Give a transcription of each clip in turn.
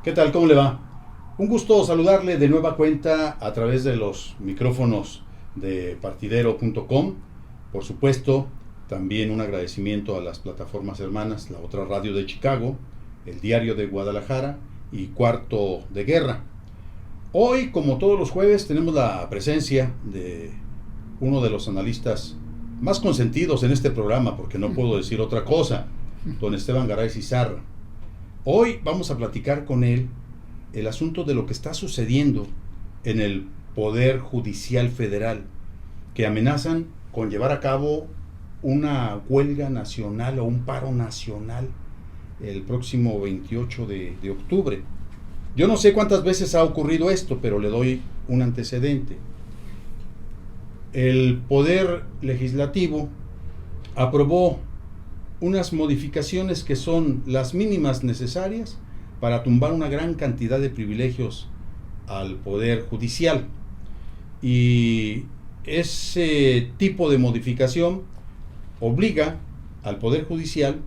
¿Qué tal? ¿Cómo le va? Un gusto saludarle de nueva cuenta a través de los micrófonos de partidero.com. Por supuesto, también un agradecimiento a las plataformas hermanas, la otra radio de Chicago, el Diario de Guadalajara y Cuarto de Guerra. Hoy, como todos los jueves, tenemos la presencia de uno de los analistas más consentidos en este programa, porque no puedo decir otra cosa, don Esteban Garay Izarra. Hoy vamos a platicar con él el asunto de lo que está sucediendo en el Poder Judicial Federal, que amenazan con llevar a cabo una huelga nacional o un paro nacional el próximo 28 de octubre. Yo no sé cuántas veces ha ocurrido esto, pero le doy un antecedente. El Poder Legislativo aprobó unas modificaciones que son las mínimas necesarias para tumbar una gran cantidad de privilegios al Poder Judicial. Y ese tipo de modificación obliga al Poder Judicial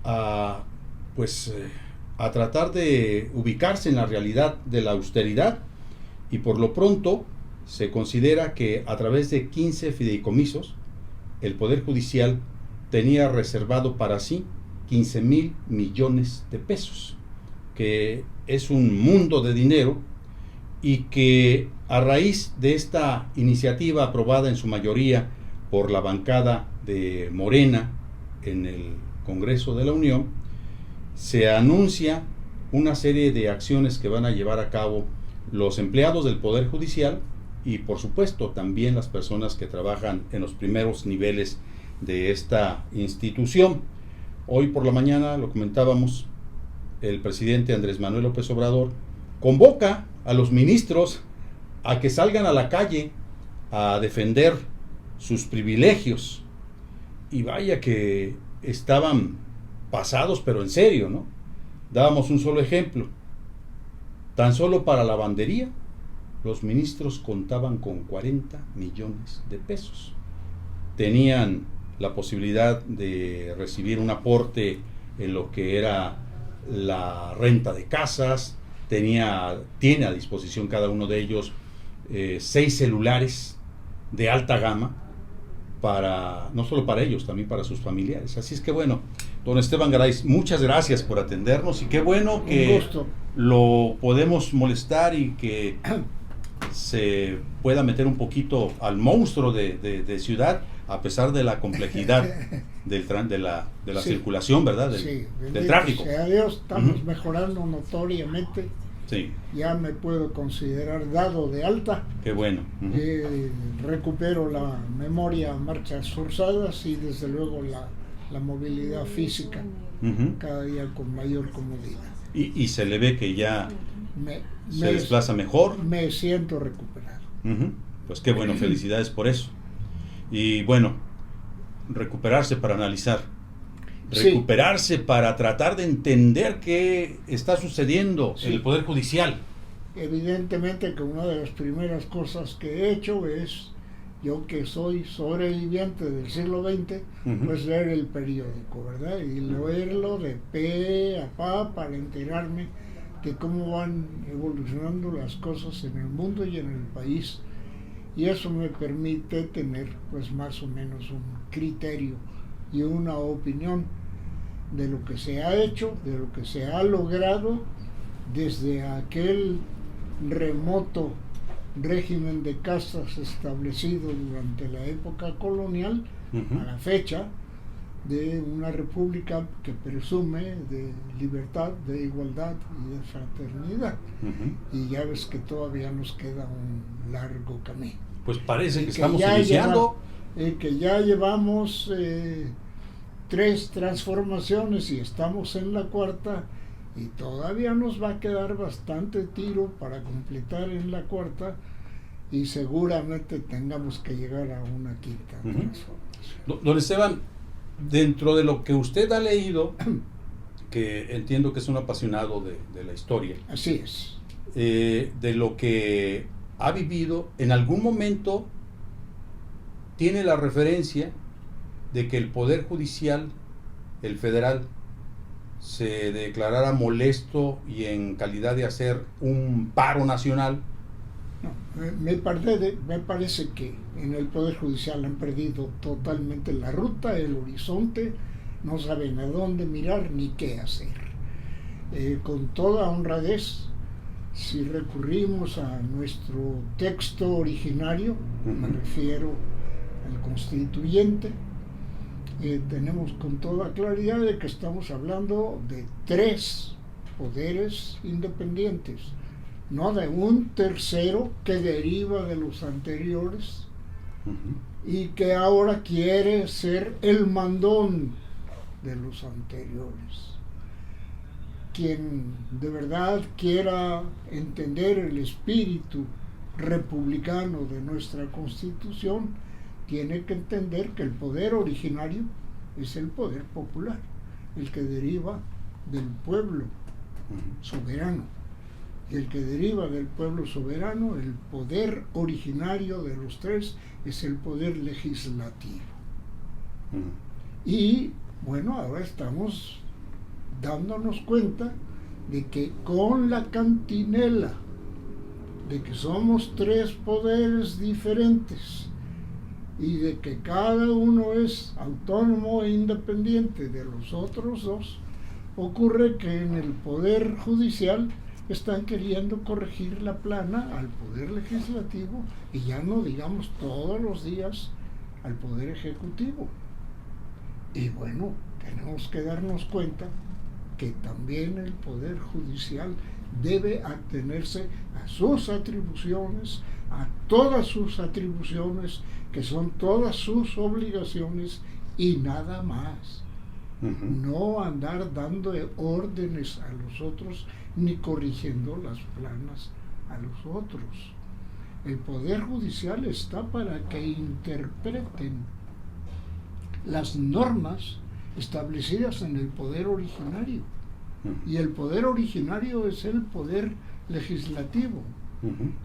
a, a tratar de ubicarse en la realidad de la austeridad, y por lo pronto se considera que a través de 15 fideicomisos el Poder Judicial tenía reservado para sí 15,000 millones de pesos, que es un mundo de dinero, y que a raíz de esta iniciativa aprobada en su mayoría por la bancada de Morena en el Congreso de la Unión, se anuncia una serie de acciones que van a llevar a cabo los empleados del Poder Judicial y, por supuesto, también las personas que trabajan en los primeros niveles de esta institución. Hoy por la mañana, lo comentábamos, el presidente Andrés Manuel López Obrador convoca a los ministros a que salgan a la calle a defender sus privilegios. Y vaya que estaban pasados, pero en serio, ¿no? Dábamos un solo ejemplo. Tan solo para la lavandería, los ministros contaban con 40 millones de pesos. Tenían la posibilidad de recibir un aporte en lo que era la renta de casas, tiene a disposición cada uno de ellos 6 celulares de alta gama, no solo para ellos, también para sus familiares. Así es que bueno, don Esteban Garay, muchas gracias por atendernos, y qué bueno que lo podemos molestar y que se pueda meter un poquito al monstruo de ciudad, a pesar de la complejidad de la sí, circulación, ¿verdad? Del tráfico. Sea Dios, estamos mejorando notoriamente. Sí. Ya me puedo considerar dado de alta. Qué bueno. Recupero la memoria a marchas forzadas y desde luego la movilidad física cada día con mayor comodidad. Y se le ve que ya se desplaza mejor. Me siento recuperado. Pues qué bueno, felicidades por eso. Y bueno, recuperarse para analizar, recuperarse para tratar de entender qué está sucediendo en el Poder Judicial. Evidentemente que una de las primeras cosas que he hecho es, yo que soy sobreviviente del siglo XX, pues leer el periódico, ¿verdad? Y leerlo de pe a pa para enterarme de cómo van evolucionando las cosas en el mundo y en el país. Y eso me permite tener pues más o menos un criterio y una opinión de lo que se ha hecho, de lo que se ha logrado desde aquel remoto régimen de castas establecido durante la época colonial a la fecha de una república que presume de libertad, de igualdad y de fraternidad. Y ya ves que todavía nos queda un largo camino. Pues parece que estamos iniciando. Que ya llevamos 3 transformaciones y estamos en la 4ª, y todavía nos va a quedar bastante tiro para completar en la 4ª, y seguramente tengamos que llegar a una 5ª transformación. Don Esteban, dentro de lo que usted ha leído, que entiendo que es un apasionado de la historia. Así es. De lo que ha vivido, en algún momento tiene la referencia de que el Poder Judicial, el federal, se declarara molesto y en calidad de hacer un paro nacional. No, me parece que en el Poder Judicial han perdido totalmente la ruta, el horizonte, no saben a dónde mirar ni qué hacer. Con toda honradez, si recurrimos a nuestro texto originario, me refiero al constituyente, tenemos con toda claridad de que estamos hablando de 3 poderes independientes, no de un tercero que deriva de los anteriores y que ahora quiere ser el mandón de los anteriores. Quien de verdad quiera entender el espíritu republicano de nuestra Constitución tiene que entender que el poder originario es el poder popular, el que deriva del pueblo soberano. Y el que deriva del pueblo soberano, el poder originario de los 3, es el poder legislativo. Y bueno, ahora estamos dándonos cuenta de que con la cantinela de que somos 3 poderes diferentes y de que cada uno es autónomo e independiente de los otros 2, ocurre que en el Poder Judicial están queriendo corregir la plana al Poder Legislativo y ya no digamos todos los días al Poder Ejecutivo. Y bueno, tenemos que darnos cuenta que también el Poder Judicial debe atenerse a sus atribuciones, a todas sus atribuciones, que son todas sus obligaciones y nada más. No andar dando órdenes a los otros ni corrigiendo las planas a los otros. El Poder Judicial está para que interpreten las normas establecidas en el poder originario. Y el poder originario es el poder legislativo.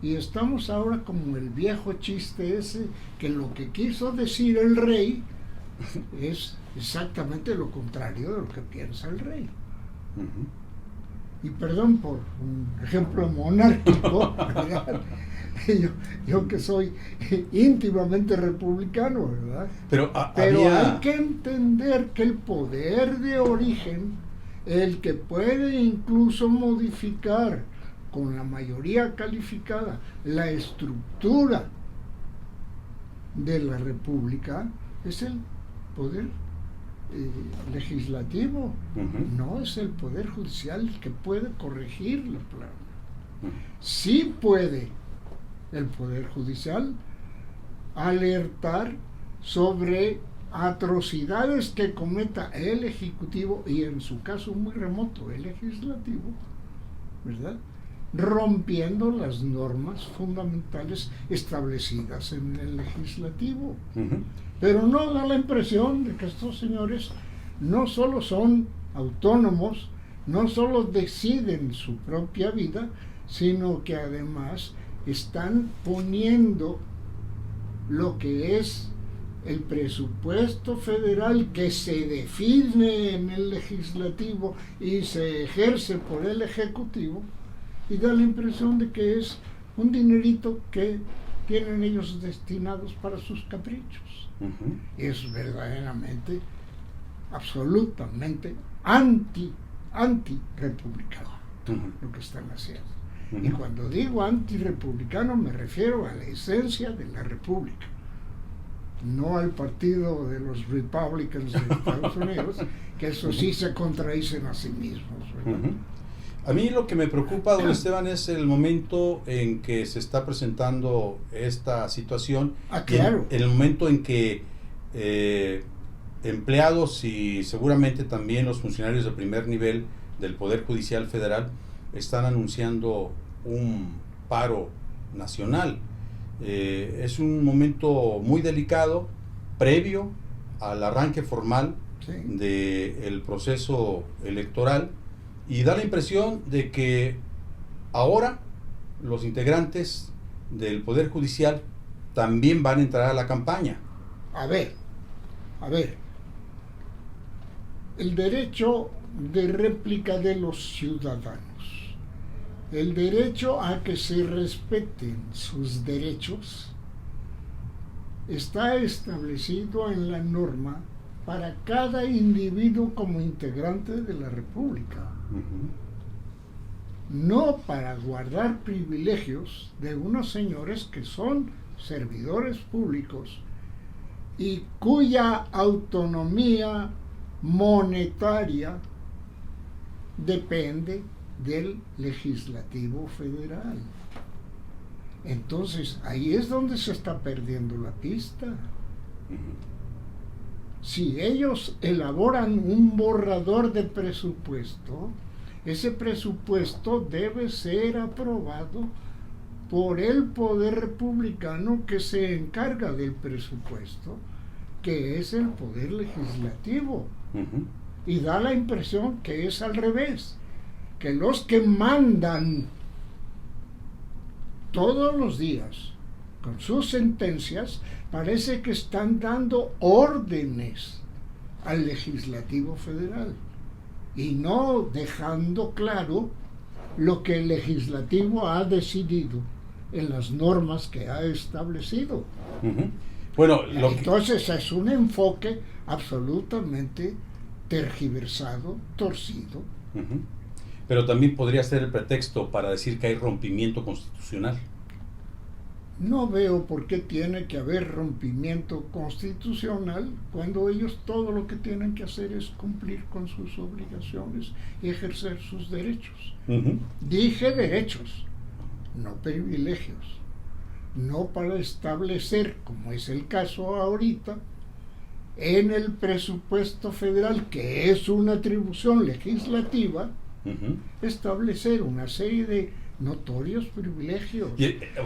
Y estamos ahora como el viejo chiste ese, que lo que quiso decir el rey es exactamente lo contrario de lo que piensa el rey. Y perdón por un ejemplo monárquico, ¿verdad? Yo que soy íntimamente republicano, ¿verdad? Pero hay que entender que el poder de origen, el que puede incluso modificar con la mayoría calificada la estructura de la república, es el poder legislativo, no es el Poder Judicial el que puede corregir la plana. Sí puede el Poder Judicial alertar sobre atrocidades que cometa el Ejecutivo y en su caso muy remoto el Legislativo, ¿verdad?, rompiendo las normas fundamentales establecidas en el Legislativo. Pero no da la impresión de que estos señores no solo son autónomos, no solo deciden su propia vida, sino que además están poniendo lo que es el presupuesto federal que se define en el Legislativo y se ejerce por el Ejecutivo, y da la impresión de que es un dinerito que tienen ellos destinados para sus caprichos. Es verdaderamente, absolutamente anti-republicano lo que están haciendo. Y cuando digo anti-republicano me refiero a la esencia de la república, no al partido de los Republicans de Estados Unidos, que eso sí se contradicen a sí mismos, ¿verdad? A mí lo que me preocupa, don Esteban, es el momento en que se está presentando esta situación. Claro. En el momento en que empleados y seguramente también los funcionarios de primer nivel del Poder Judicial Federal están anunciando un paro nacional. Es un momento muy delicado, previo al arranque formal del proceso electoral, y da la impresión de que ahora los integrantes del Poder Judicial también van a entrar a la campaña. A ver, el derecho de réplica de los ciudadanos. El derecho a que se respeten sus derechos está establecido en la norma para cada individuo como integrante de la República. No para guardar privilegios de unos señores que son servidores públicos y cuya autonomía monetaria depende del legislativo federal. Entonces, ahí es donde se está perdiendo la pista. Si ellos elaboran un borrador de presupuesto, ese presupuesto debe ser aprobado por el poder republicano que se encarga del presupuesto, que es el poder legislativo. Y da la impresión que es al revés, que los que mandan todos los días con sus sentencias parece que están dando órdenes al legislativo federal y no dejando claro lo que el legislativo ha decidido en las normas que ha establecido. Bueno, entonces es un enfoque absolutamente tergiversado, torcido. Pero también podría ser el pretexto para decir que hay rompimiento constitucional. No veo por qué tiene que haber rompimiento constitucional cuando ellos todo lo que tienen que hacer es cumplir con sus obligaciones y ejercer sus derechos. Dije derechos, no privilegios. No para establecer, como es el caso ahorita, en el presupuesto federal, que es una atribución legislativa, establecer una serie de notorios privilegios.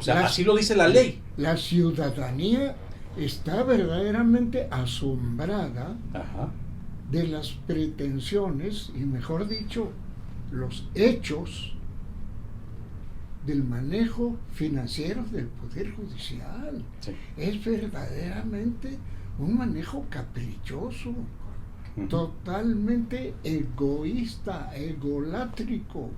Así lo dice la ley. La ciudadanía está verdaderamente asombrada de las pretensiones y, mejor dicho, los hechos del manejo financiero del Poder Judicial. Sí. Es verdaderamente un manejo caprichoso, totalmente egoísta, egolátrico.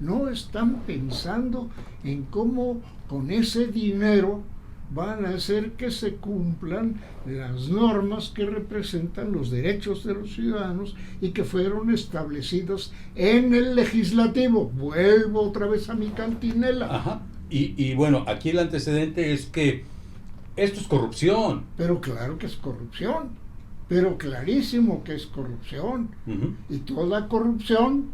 No están pensando en cómo con ese dinero van a hacer que se cumplan las normas que representan los derechos de los ciudadanos y que fueron establecidos en el legislativo. Vuelvo otra vez a mi cantinela. Y bueno, aquí el antecedente es que esto es corrupción. Pero claro que es corrupción, pero clarísimo que es corrupción. Y toda corrupción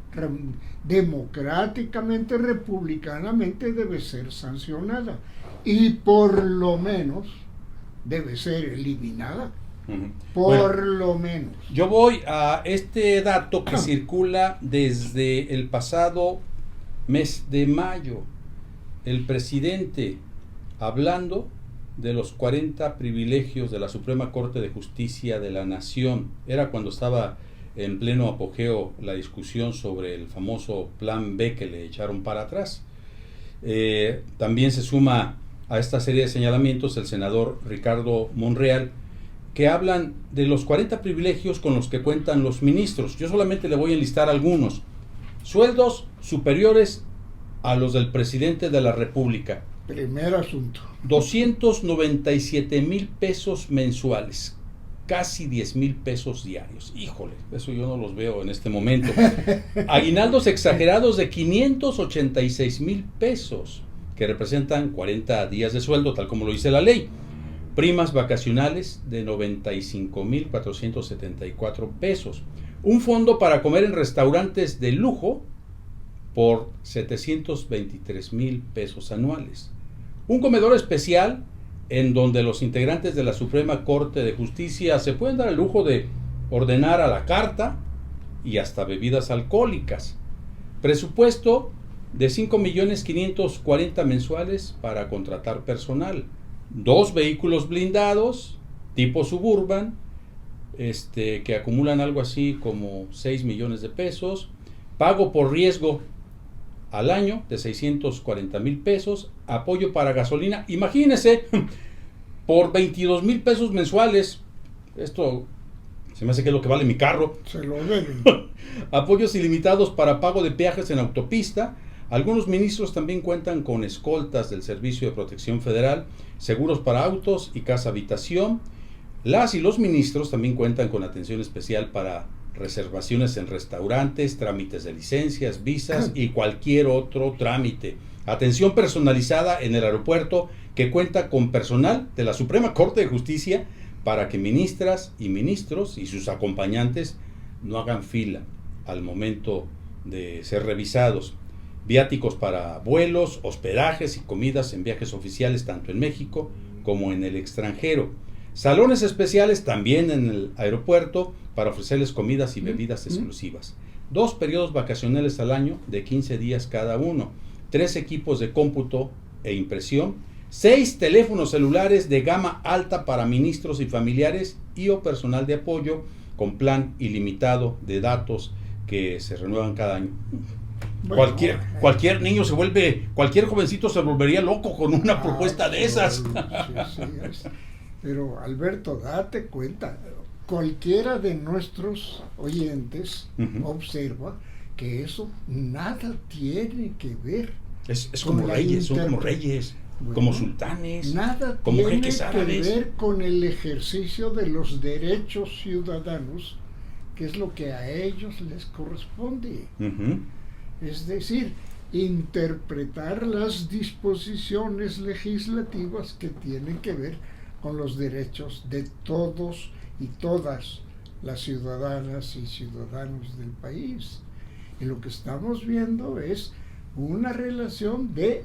democráticamente, republicanamente debe ser sancionada y por lo menos debe ser eliminada. Lo menos. Yo voy a este dato que circula desde el pasado mes de mayo. El presidente hablando de los 40 privilegios de la Suprema Corte de Justicia de la Nación. Era cuando estaba en pleno apogeo la discusión sobre el famoso Plan B que le echaron para atrás. También se suma a esta serie de señalamientos el senador Ricardo Monreal, que hablan de los 40 privilegios con los que cuentan los ministros. Yo solamente le voy a enlistar algunos. Sueldos superiores a los del presidente de la República. Primer asunto. 297,000 pesos mensuales, casi 10,000 pesos diarios. Híjole, eso yo no los veo en este momento. Aguinaldos exagerados de 586,000 pesos, que representan 40 días de sueldo, tal como lo dice la ley. Primas vacacionales de 95,474 pesos. Un fondo para comer en restaurantes de lujo por 723,000 pesos anuales. Un comedor especial en donde los integrantes de la Suprema Corte de Justicia se pueden dar el lujo de ordenar a la carta y hasta bebidas alcohólicas. Presupuesto de 5,540,000 mensuales para contratar personal. 2 vehículos blindados tipo Suburban, que acumulan algo así como 6 millones de pesos. Pago por riesgo al año de 640,000 pesos, apoyo para gasolina, imagínense, por 22,000 pesos mensuales. Esto Se me hace que es lo que vale mi carro. Se lo deben. Apoyos ilimitados para pago de peajes en autopista. Algunos ministros también cuentan con escoltas del Servicio de Protección Federal, seguros para autos y casa habitación. Las y los ministros también cuentan con atención especial para reservaciones en restaurantes, trámites de licencias, visas y cualquier otro trámite. Atención personalizada en el aeropuerto, que cuenta con personal de la Suprema Corte de Justicia para que ministras y ministros y sus acompañantes no hagan fila al momento de ser revisados. Viáticos para vuelos, hospedajes y comidas en viajes oficiales tanto en México como en el extranjero. Salones especiales también en el aeropuerto para ofrecerles comidas y bebidas exclusivas. 2 periodos vacacionales al año de 15 días cada uno. 3 equipos de cómputo e impresión. 6 teléfonos celulares de gama alta para ministros y familiares y o personal de apoyo con plan ilimitado de datos que se renuevan cada año. Bueno, cualquier niño cualquier jovencito se volvería loco con una propuesta de esas. Sí, pero Alberto, date cuenta, cualquiera de nuestros oyentes observa que eso nada tiene que ver. Es como reyes, son como reyes, bueno, como sultanes, nada como tiene jeques árabes. Que ver con el ejercicio de los derechos ciudadanos, que es lo que a ellos les corresponde. Es decir, interpretar las disposiciones legislativas que tienen que ver con los derechos de todos y todas las ciudadanas y ciudadanos del país. Y lo que estamos viendo es una relación de,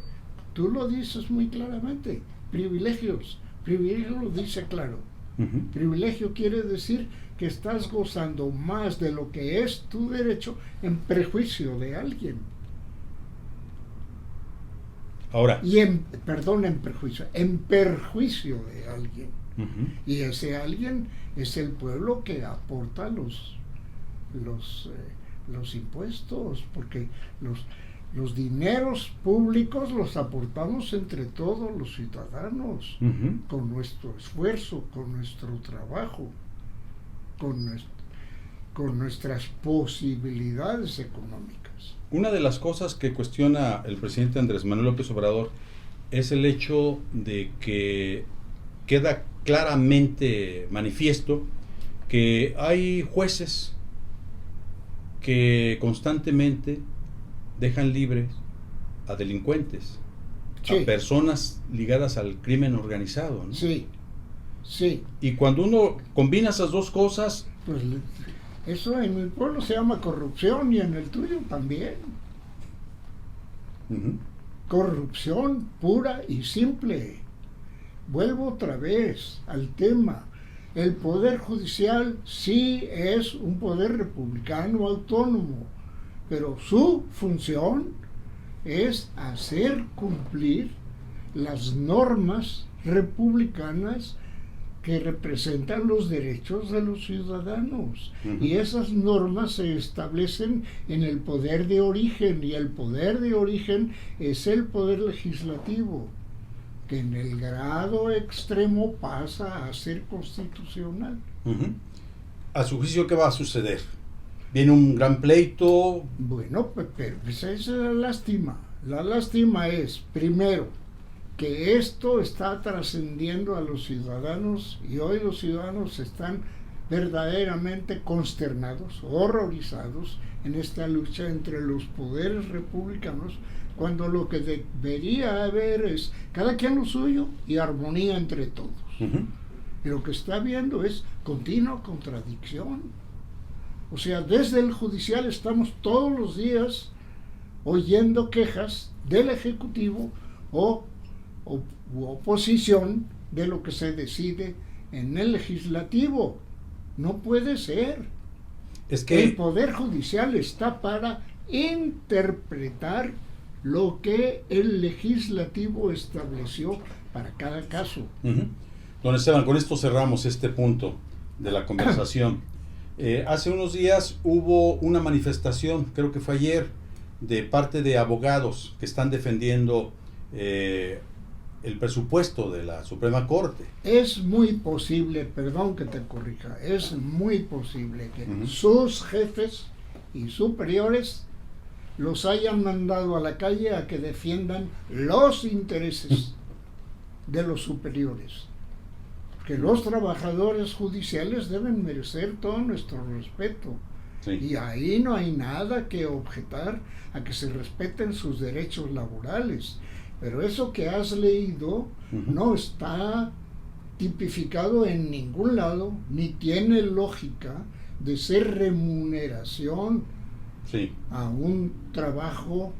tú lo dices muy claramente, privilegios. Privilegio lo dice claro. Privilegio quiere decir que estás gozando más de lo que es tu derecho en prejuicio de alguien. Ahora. Y en perjuicio de alguien. Y ese alguien es el pueblo que aporta los impuestos, porque los dineros públicos los aportamos entre todos los ciudadanos, con nuestro esfuerzo, con nuestro trabajo, con nuestras posibilidades económicas. Una de las cosas que cuestiona el presidente Andrés Manuel López Obrador es el hecho de que queda claramente manifiesto que hay jueces que constantemente dejan libres a delincuentes, a personas ligadas al crimen organizado, ¿no? Sí. Y cuando uno combina esas dos cosas, pues eso en mi pueblo se llama corrupción y en el tuyo también. Corrupción pura y simple. Vuelvo otra vez al tema. El poder judicial sí es un poder republicano autónomo, pero su función es hacer cumplir las normas republicanas que representan los derechos de los ciudadanos. Y esas normas se establecen en el poder de origen, y el poder de origen es el poder legislativo, que en el grado extremo pasa a ser constitucional. ¿A su juicio qué va a suceder? ¿Viene un gran pleito? Bueno, pero esa es la lástima. La lástima es, primero, que esto está trascendiendo a los ciudadanos, y hoy los ciudadanos están verdaderamente consternados, horrorizados en esta lucha entre los poderes republicanos, cuando lo que debería haber es cada quien lo suyo y armonía entre todos. Y lo que está viendo es continua contradicción. O sea, desde el judicial estamos todos los días oyendo quejas del Ejecutivo u oposición de lo que se decide en el Legislativo. No puede ser. Es que el Poder Judicial está para interpretar lo que el Legislativo estableció para cada caso. Don Esteban, con esto cerramos este punto de la conversación. Hace unos días hubo una manifestación, creo que fue ayer, de parte de abogados que están defendiendo el presupuesto de la Suprema Corte. Es muy posible, perdón que te corrija, es muy posible que Ujú. sus jefes y superiores los hayan mandado a la calle a que defiendan los intereses de los superiores. Que los trabajadores judiciales deben merecer todo nuestro respeto. Sí. Y ahí no hay nada que objetar a que se respeten sus derechos laborales. Pero eso que has leído Ujú. no está tipificado en ningún lado, ni tiene lógica de ser remuneración Sí. a un trabajo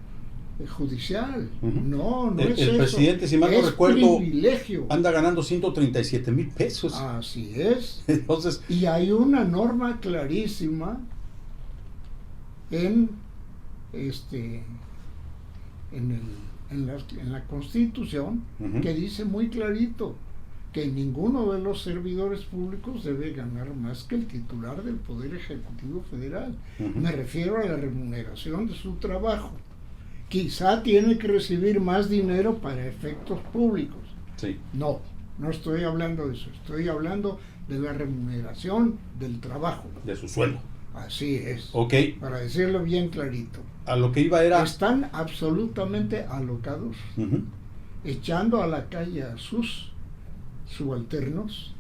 judicial. Ujú. No El es eso. presidente, si mal no Es recuerdo, privilegio. anda ganando 137,000 pesos. Así es. Entonces, Y hay una norma clarísima en en la Constitución Ujú. que dice muy clarito que ninguno de los servidores públicos debe ganar más que el titular del Poder Ejecutivo Federal. Ujú. Me refiero a la remuneración de su trabajo. Quizá tiene que recibir más dinero para efectos públicos. sí. No estoy hablando de eso. Estoy hablando de la remuneración del trabajo. De su sueldo. Así es. Ok. Para decirlo bien clarito. A lo que iba era... Están absolutamente alocados, Ujú. echando a la calle a sus subalternos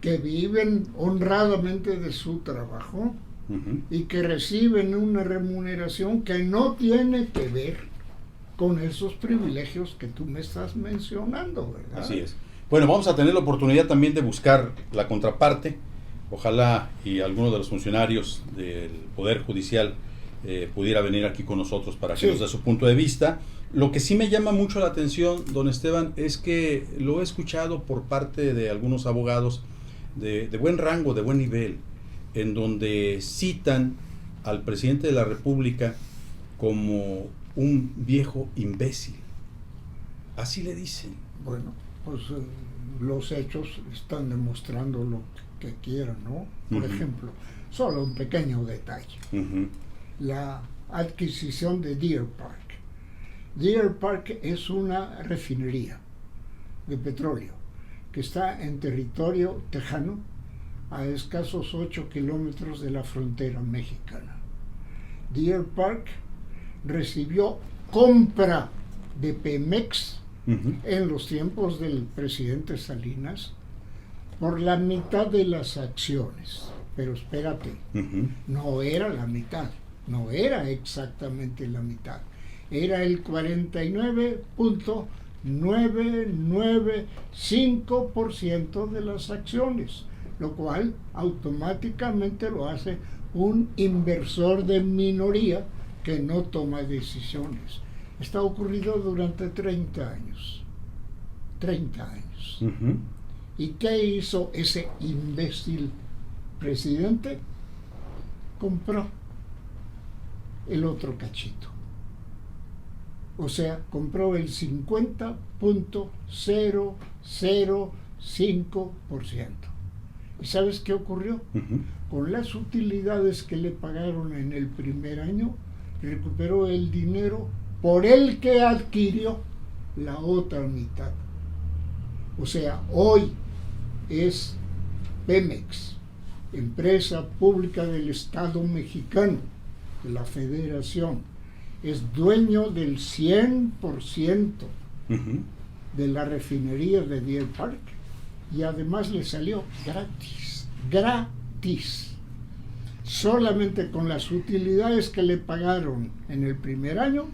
que viven honradamente de su trabajo Ujú. y que reciben una remuneración que no tiene que ver con esos privilegios que tú me estás mencionando, ¿verdad? Así es. Bueno, vamos a tener la oportunidad también de buscar la contraparte. Ojalá y alguno de los funcionarios del Poder Judicial pudiera venir aquí con nosotros para que Sí. nos dé su punto de vista. Lo que sí me llama mucho la atención, don Esteban, es que lo he escuchado por parte de algunos abogados de buen rango, de buen nivel, en donde citan al presidente de la República como un viejo imbécil. Así le dicen. Bueno, pues los hechos están demostrando lo que quieran, ¿no? Por Ujú. ejemplo, solo un pequeño detalle. Ujú. La adquisición de Deer Park. Deer Park es una refinería de petróleo que está en territorio tejano a escasos 8 kilómetros de la frontera mexicana. Deer Park recibió compra de Pemex Ujú. en los tiempos del presidente Salinas por la mitad de las acciones. Pero espérate, Ujú. no era la mitad, no era exactamente la mitad, era el 49.995% de las acciones, lo cual automáticamente lo hace un inversor de minoría que no toma decisiones. Está ocurrido durante 30 años. 30 años. Ujú. ¿Y qué hizo ese imbécil presidente? Compró el otro cachito. O sea, compró el 50.005%. ¿Y sabes qué ocurrió? Ujú. Con las utilidades que le pagaron en el primer año, recuperó el dinero por el que adquirió la otra mitad. O sea, hoy es Pemex, empresa pública del Estado mexicano, de la Federación, es dueño del 100% Ujú. de la refinería de Deer Park y además le salió gratis. Solamente con las utilidades que le pagaron en el primer año,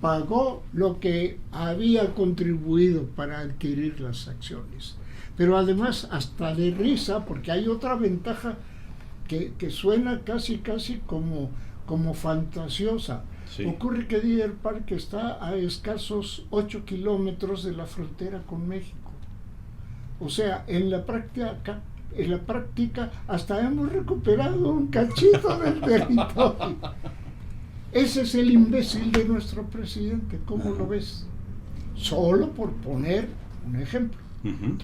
pagó lo que había contribuido para adquirir las acciones. Pero además, hasta de risa, porque hay otra ventaja que suena casi como fantasiosa. Sí. Ocurre que Deer Park está a escasos 8 kilómetros de la frontera con México. O sea, en la práctica hasta hemos recuperado un cachito del territorio. Ese es el imbécil de nuestro presidente, ¿cómo lo ves? Solo por poner un ejemplo. Ujú.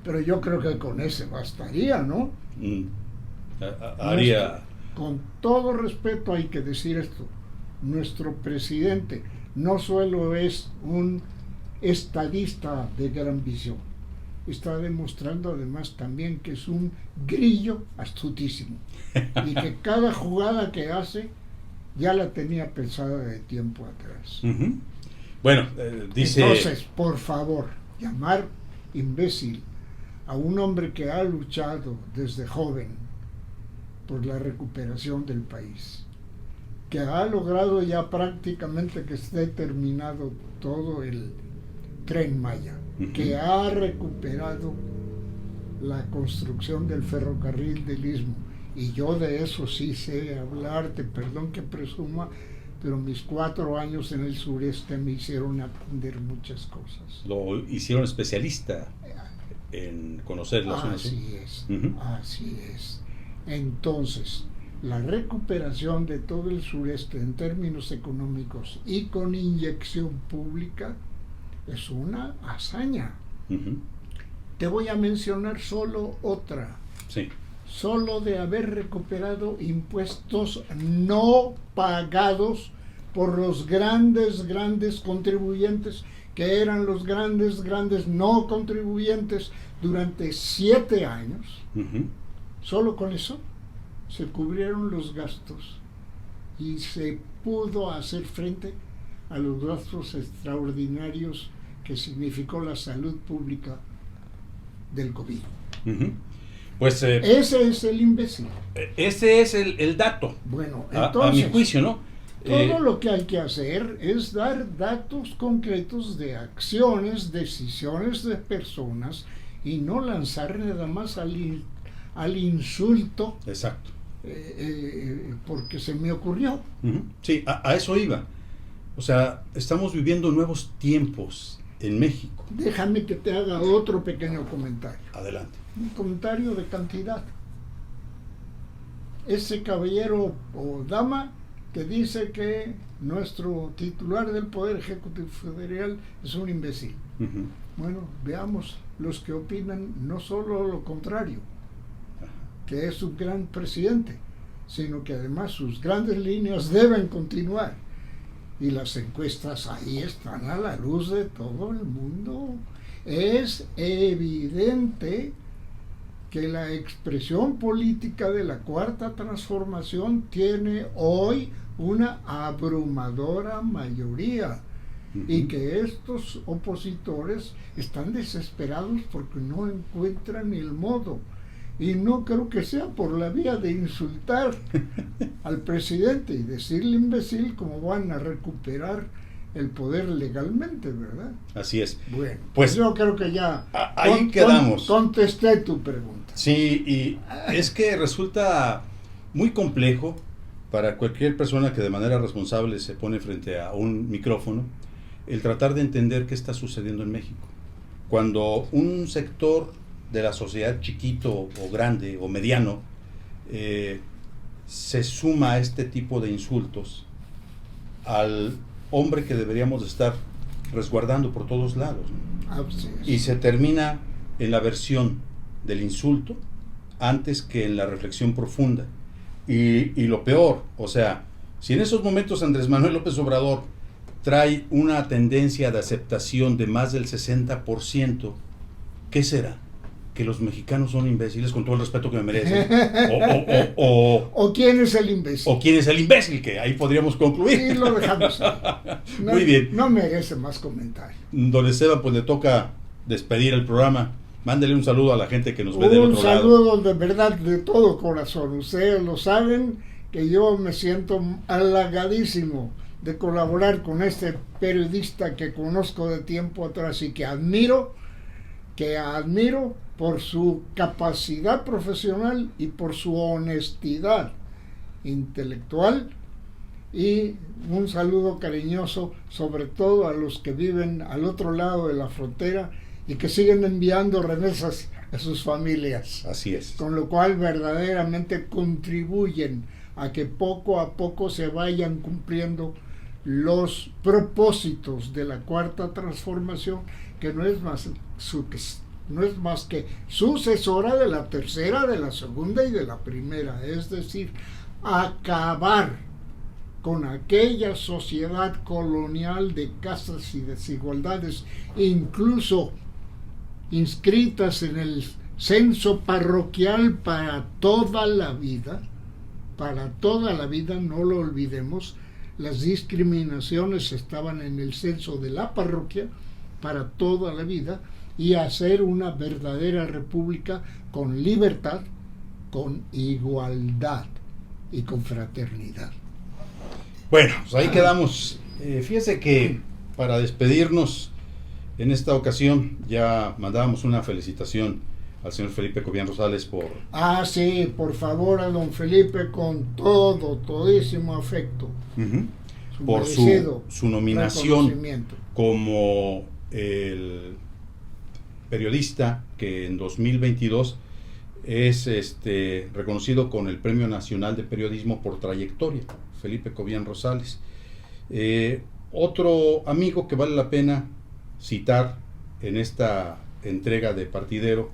Pero yo creo que con ese bastaría, ¿no? Mm. Haría... Con todo respeto hay que decir esto. Nuestro presidente no solo es un estadista de gran visión. Está demostrando además también que es un grillo astutísimo y que cada jugada que hace ya la tenía pensada de tiempo atrás. Uh-huh. Bueno, dice... Entonces, por favor, llamar imbécil a un hombre que ha luchado desde joven por la recuperación del país, que ha logrado ya prácticamente que esté terminado todo el Tren Maya, que ha recuperado la construcción del ferrocarril del Istmo, y yo de eso sí sé hablarte, perdón que presuma, pero mis 4 años en el sureste me hicieron aprender muchas cosas. Lo hicieron especialista en conocer la zona. Así es, así es. Entonces, la recuperación de todo el sureste en términos económicos y con inyección pública es una hazaña. Te voy a mencionar solo otra. Sí. Solo de haber recuperado impuestos no pagados por los grandes contribuyentes, que eran los grandes no contribuyentes durante 7 años. Solo con eso se cubrieron los gastos y se pudo hacer frente a los gastos extraordinarios que significó la salud pública del COVID. Pues, ese es el imbécil. Ese es el dato. Bueno, entonces, a mi juicio, ¿no? Todo lo que hay que hacer es dar datos concretos de acciones, decisiones de personas y no lanzar nada más al insulto. Exacto. Porque se me ocurrió. Sí, a eso iba. O sea, estamos viviendo nuevos tiempos en México. Déjame que te haga otro pequeño comentario. Adelante. Un comentario de cantidad. Ese caballero o dama que dice que nuestro titular del Poder Ejecutivo Federal es un imbécil. Bueno, veamos los que opinan no solo lo contrario, que es un gran presidente, sino que además sus grandes líneas deben continuar. Y las encuestas ahí están a la luz de todo el mundo. Es evidente que la expresión política de la Cuarta Transformación tiene hoy una abrumadora mayoría y que estos opositores están desesperados porque no encuentran el modo. Y no creo que sea por la vía de insultar al presidente y decirle imbécil como van a recuperar el poder legalmente, ¿verdad? Así es. Bueno, pues yo creo que ya ahí quedamos. Contesté tu pregunta. Sí, y es que resulta muy complejo para cualquier persona que de manera responsable se pone frente a un micrófono el tratar de entender qué está sucediendo en México. Cuando un sector de la sociedad chiquito o grande o mediano se suma a este tipo de insultos al hombre que deberíamos estar resguardando por todos lados, ¿no? Y se termina en la versión del insulto antes que en la reflexión profunda y lo peor, o sea, si en esos momentos Andrés Manuel López Obrador trae una tendencia de aceptación de más del 60%, ¿qué será? ¿Que los mexicanos son imbéciles, con todo el respeto que me merecen? ¿O quién es el imbécil? ¿O quién es el imbécil? Que ahí podríamos concluir. Sí, lo dejamos ahí. Muy bien. No merece más comentarios. Don Esteban, pues le toca despedir el programa. Mándele un saludo a la gente que nos ve del otro lado. Un saludo de verdad, de todo corazón. Ustedes lo saben, que yo me siento halagadísimo de colaborar con este periodista que conozco de tiempo atrás y que admiro por su capacidad profesional y por su honestidad intelectual. Y un saludo cariñoso sobre todo a los que viven al otro lado de la frontera y que siguen enviando remesas a sus familias. Así es. Con lo cual verdaderamente contribuyen a que poco a poco se vayan cumpliendo los propósitos de la Cuarta Transformación, que no es más que sucesora de la tercera, de la segunda y de la primera, es decir, acabar con aquella sociedad colonial de castas y desigualdades, incluso inscritas en el censo parroquial para toda la vida, no lo olvidemos. Las discriminaciones estaban en el censo de la parroquia para toda la vida, y hacer una verdadera república con libertad, con igualdad y con fraternidad. Bueno, pues ahí quedamos. Fíjese que para despedirnos en esta ocasión ya mandábamos una felicitación al señor Felipe Cobian Rosales por... Ah, sí, por favor, a don Felipe, con todísimo afecto. Por su nominación como el periodista que en 2022 es reconocido con el Premio Nacional de Periodismo por trayectoria, Felipe Cobian Rosales. Otro amigo que vale la pena citar en esta entrega de Partidero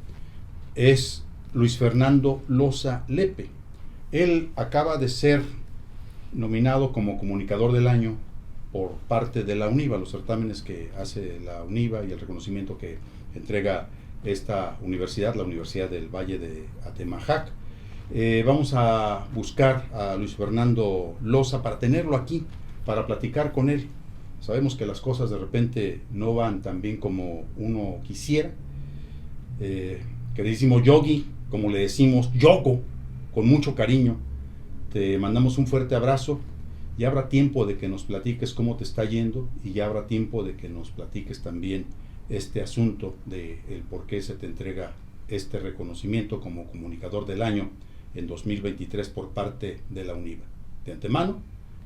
es Luis Fernando Loza Lepe. Él acaba de ser nominado como comunicador del año por parte de la UNIVA, los certámenes que hace la UNIVA y el reconocimiento que entrega esta universidad, la Universidad del Valle de Atemajac. Vamos a buscar a Luis Fernando Loza para tenerlo aquí, para platicar con él. Sabemos que las cosas de repente no van tan bien como uno quisiera. Queridísimo Yogi, como le decimos, Yogo, con mucho cariño, te mandamos un fuerte abrazo. Ya habrá tiempo de que nos platiques cómo te está yendo, y ya habrá tiempo de que nos platiques también este asunto de el por qué se te entrega este reconocimiento como comunicador del año en 2023 por parte de la UNIVA. De antemano,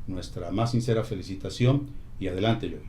nuestra más sincera felicitación, y adelante, Yogi.